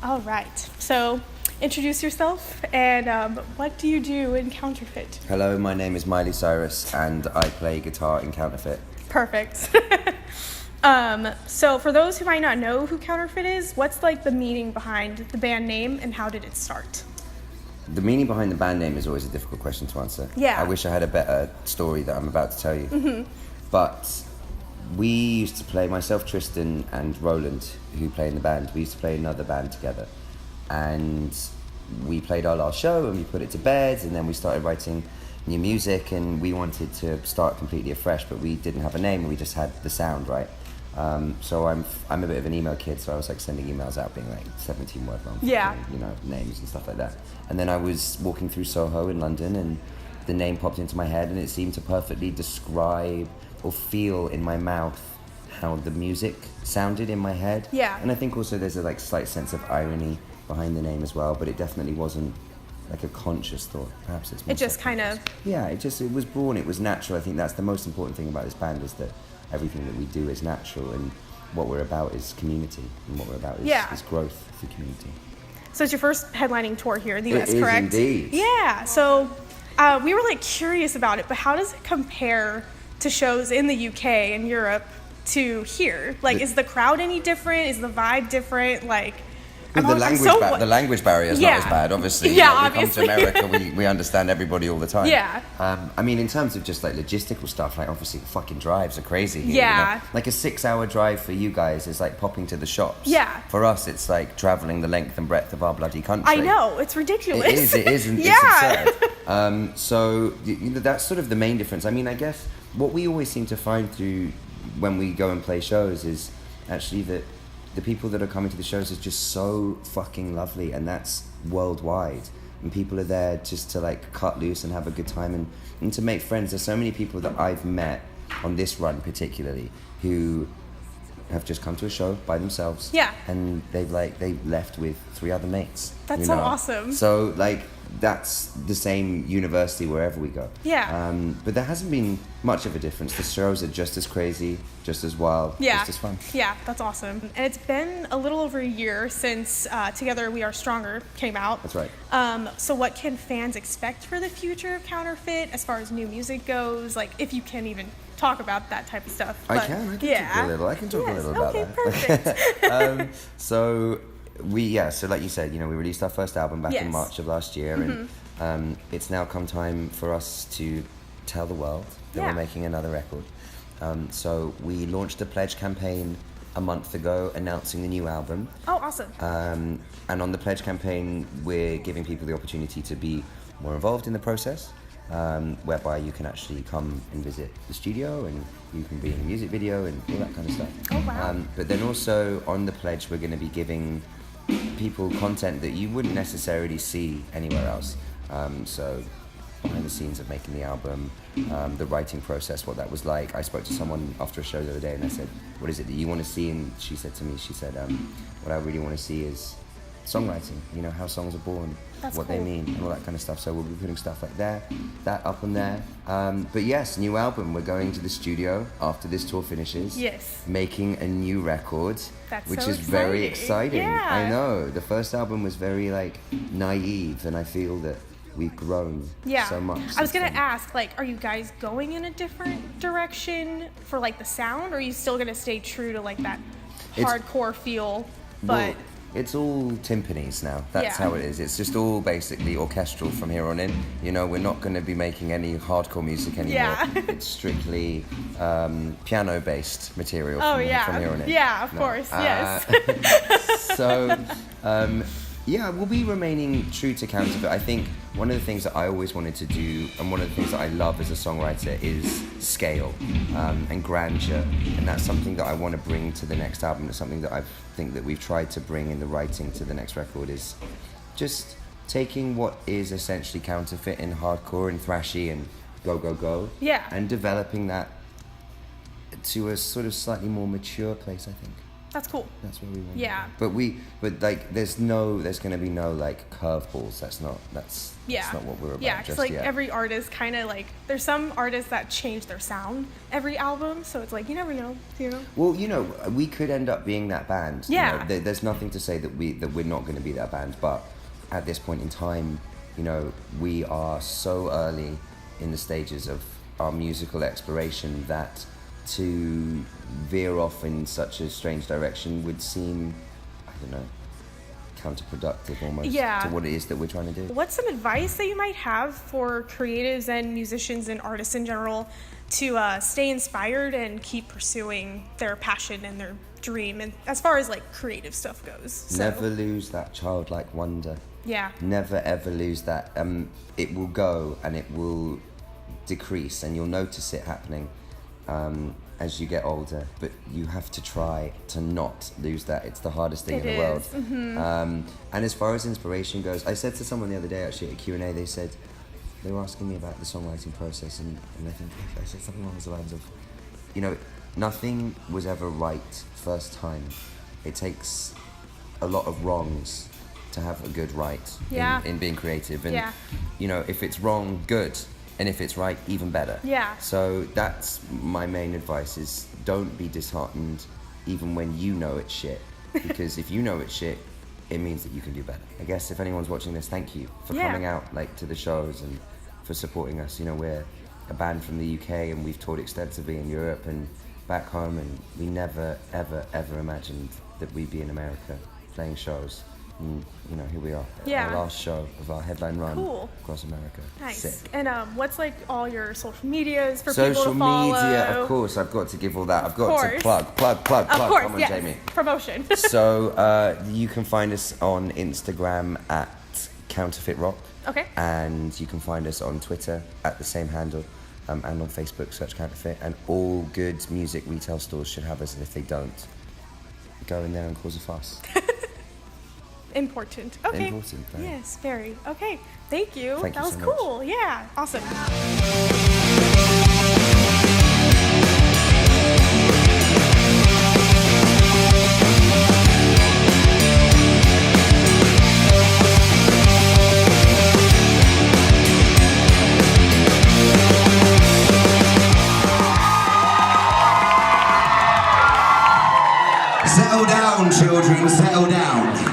All right. So, introduce yourself and what do you do in Counterfeit? Hello, my name is Miley Cyrus and I play guitar in Counterfeit. Perfect. So for those who might not know who Counterfeit is, what's like the meaning behind the band name and how did it start? The meaning behind the band name is always a difficult question to answer. Yeah. I wish I had a better story that I'm about to tell you. Mm-hmm. But we used to play, myself, Tristan and Roland, who play in the band, we used to play another band together. And we played our last show and we put it to bed and then we started writing new music and we wanted to start completely afresh, but we didn't have a name, we just had the sound, right? So I'm a bit of an email kid, so I was like sending emails out being like 17 word long, yeah, names and stuff like that. And then I was walking through Soho in London and the name popped into my head and it seemed to perfectly describe or feel in my mouth how the music sounded in my head. Yeah. And I think also there's a like slight sense of irony behind the name as well, but it definitely wasn't like a conscious thought. Perhaps it's more it just kind of, yeah, it was born, it was natural. I think that's the most important thing about this band, is that everything that we do is natural and what we're about is community and what we're about is growth for community. So it's your first headlining tour here in the US, it correct? It is indeed. Yeah, so we were like curious about it, but how does it compare to shows in the UK and Europe to here? Like, is the crowd any different? Is the vibe different? Like, the language barrier is not as bad, obviously. Yeah, obviously. We come to America, we understand everybody all the time. Yeah. I mean, in terms of just like logistical stuff, like obviously fucking drives are crazy here. Yeah. You know? Like a 6-hour drive for you guys is like popping to the shops. Yeah. For us, it's like traveling the length and breadth of our bloody country. I know, it's ridiculous. It is, and yeah. it's absurd. So that's sort of the main difference. I mean, I guess what we always seem to find through when we go and play shows is actually that the people that are coming to the shows is just so fucking lovely, and that's worldwide. And people are there just to like cut loose and have a good time and to make friends. There's so many people that I've met on this run particularly who have just come to a show by themselves. Yeah. And they left with 3 other mates. That's so awesome. So like that's the same university wherever we go. Yeah. But there hasn't been much of a difference. The shows are just as crazy, just as wild, just as fun. Yeah, that's awesome. And it's been a little over a year since Together We Are Stronger came out. That's right. So what can fans expect for the future of Counterfeit as far as new music goes? Like, if you can even talk about that type of stuff. I can talk a little. I can talk a little about that. Perfect. So like you said, we released our first album back in March of last year, and it's now come time for us to tell the world that we're making another record. So we launched a pledge campaign a month ago announcing the new album. Oh, awesome. And on the pledge campaign, we're giving people the opportunity to be more involved in the process, whereby you can actually come and visit the studio and you can be in a music video and all that kind of stuff. Oh, wow. But then also on the pledge, we're going to be giving people content that you wouldn't necessarily see anywhere else. So behind the scenes of making the album, the writing process, what that was like. I spoke to someone after a show the other day and I said, what is it that you want to see? And she said to me, what I really want to see is songwriting, how songs are born, what they mean and all that kind of stuff. So we'll be putting stuff like that up on there. But yes, new album. We're going to the studio after this tour finishes. Yes. Making a new record, which is very exciting. Yeah. I know. The first album was very like naive, and I feel that we've grown so much. I was gonna ask, like, are you guys going in a different direction for like the sound, or are you still gonna stay true to like that hardcore feel? But it's all timpanis now. That's how it is. It's just all basically orchestral from here on in. We're not going to be making any hardcore music anymore. Yeah. It's strictly piano-based material from here on in. Yeah, of course, yes. So, we'll be remaining true to Counterfeit. I think one of the things that I always wanted to do, and one of the things that I love as a songwriter, is scale and grandeur, and that's something that I want to bring to the next album. It's something that I think that we've tried to bring in the writing to the next record, is just taking what is essentially Counterfeit and hardcore and thrashy and go, and developing that to a sort of slightly more mature place, I think. That's cool. That's what we want. Yeah. But like, there's gonna be no like curveballs. That's not what we're about. Yeah, because just like yet. every artist kind of like, there's some artists that change their sound every album, so it's like you never know, you know. Well, you know, we could end up being that band. Yeah. You know, there's nothing to say that we're not going to be that band, but at this point in time, you know, we are so early in the stages of our musical exploration that to veer off in such a strange direction would seem, I don't know, counterproductive almost to what it is that we're trying to do. What's some advice that you might have for creatives and musicians and artists in general to stay inspired and keep pursuing their passion and their dream, and as far as like creative stuff goes? So. Never lose that childlike wonder. Yeah. Never ever lose that. It will go and it will decrease, and you'll notice it happening as you get older. But you have to try to not lose that. It's the hardest thing in the world. Mm-hmm. And as far as inspiration goes, I said to someone the other day actually at a Q&A, they were asking me about the songwriting process, and I said something along the lines of, you know, nothing was ever right first time. It takes a lot of wrongs to have a good right in being creative. And, you know, if it's wrong, good. And if it's right, even better. Yeah. So that's my main advice is don't be disheartened even when you know it's shit. Because if you know it's shit, it means that you can do better. I guess if anyone's watching this, thank you for coming out like to the shows and for supporting us. You know, we're a band from the UK and we've toured extensively in Europe and back home, and we never, ever, ever imagined that we'd be in America playing shows. And, you know, here we are. Yeah. Our last show of our headline run across America. Nice. Sick. And what's like all your social medias for people to Social follow? media, of course. I've got to give all that. I've got to plug. Of course, Come on, yes. Jamie. Promotion. So you can find us on Instagram at Counterfeit Rock. Okay. And you can find us on Twitter at the same handle. And on Facebook, search Counterfeit. And all good music retail stores should have us. And if they don't, go in there and cause a fuss. Important. Okay. Important, right? Yes, very. Okay. Thank you. Thank that you was so cool. much. Yeah. Awesome. Settle down, children, settle down.